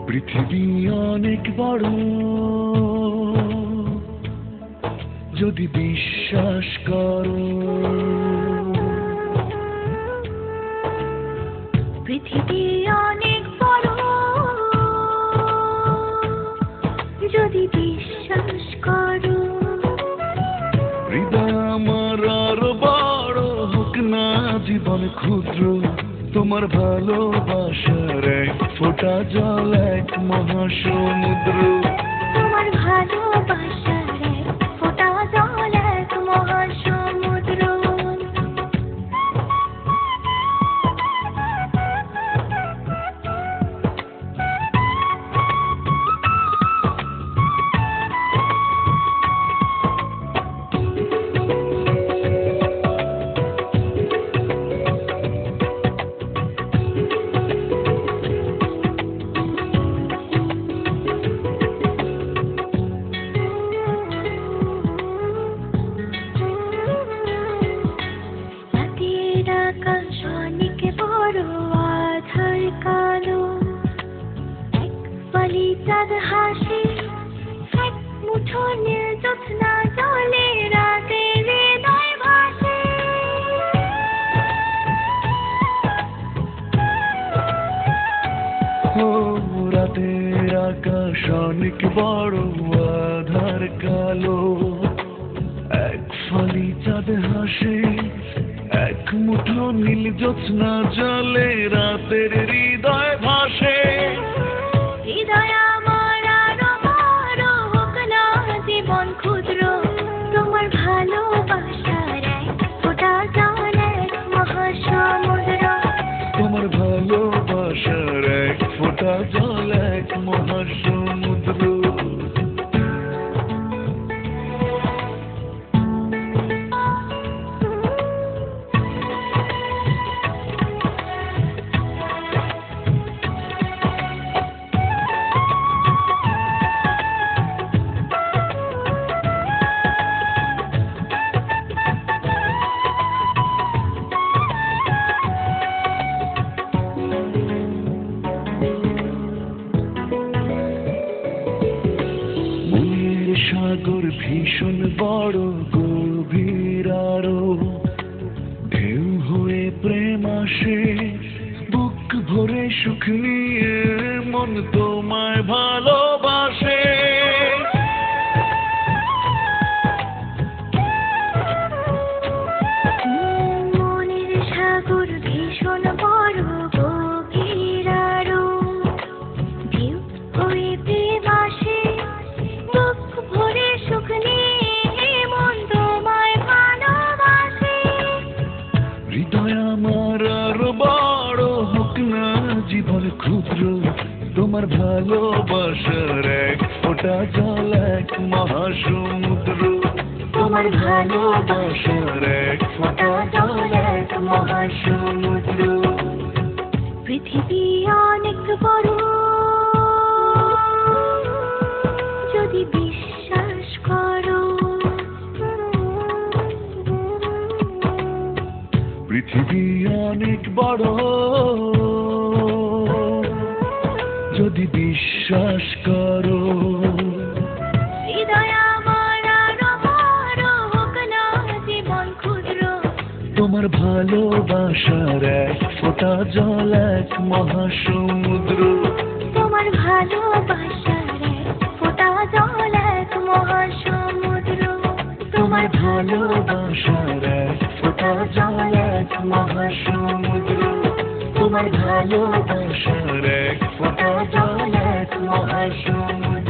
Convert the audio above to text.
পৃথিবী অনেক বড়, যদি বিশ্বাস করো। পৃথিবী অনেক বড়, যদি বিশ্বাস করো। হৃদয় আমার আরো বড় হোক না জীবন ক্ষুদ্র, তোমার ভালোবাসার এক ফোঁটা জল এক মহাসমুদ্র। তোমার ভালোবাসার এক ফোঁটা জল এক মহাসমুদ্র। আকাশ অনেক বড়, আধার কালো, এক বালি চাঁদ হাসে, এক মুঠো নীল জ্যোৎস্না জলে রাতের হৃদয় ভাসে। ও রাতের আকাশ অনেক বড়, আধার কালো, এক ফালি চাঁদ হাসে, এক মুঠো নীল জ্যোৎস্না জলে রাতের হৃদয় ভাসে। হৃদয় আমার আরো বড় হোক না জীবন ক্ষুদ্র, তোমার ভালোবাসার এক ফোঁটা জল এক মহাসমুদ্র। তোমার ভালোবাসার এক ফোঁটা জল এক মহাসমুদ্র। সাগর ভীষণ বড়, গভীর আরো, ঢেউ হয়ে প্রেম আসে, বুক ভরে সুখ নিয়ে মন তোমায় ভালোবাসে। মনের সাগর ভীষণ বড়, গভীর আরো, ঢেউ হয়ে প্রেম আসে, বুক ভরে সুখ নিয়ে মন তোমায় ভালোবাসে। হৃদয় আমার আরো বড় হোক না জীবন ক্ষুদ্র, তোমার ভালোবাসার এক ফোঁটা জল এক মহাসমুদ্র। তোমার ভালোবাসার এক ফোঁটা জল এক মহাসমুদ্র। পৃথিবী অনেক বড়, যদি বিশ্বাস করো। পৃথিবী অনেক বড়, যদি বিশ্বাস করো। হৃদয় আমার আরো বড় হোক না জীবন ক্ষুদ্র, তোমার ভালোবাসার এক ফোঁটা জল এক মহাসমুদ্র। তোমার ভালোবাসার এক ফোঁটা জল এক মহাসমুদ্র। তোমার ভালোবাসার এক ফোঁটা জল এক মহাসমুদ্র। তোমার ভালোবাসার এক ফোঁটা জল এক মহাসমুদ্র।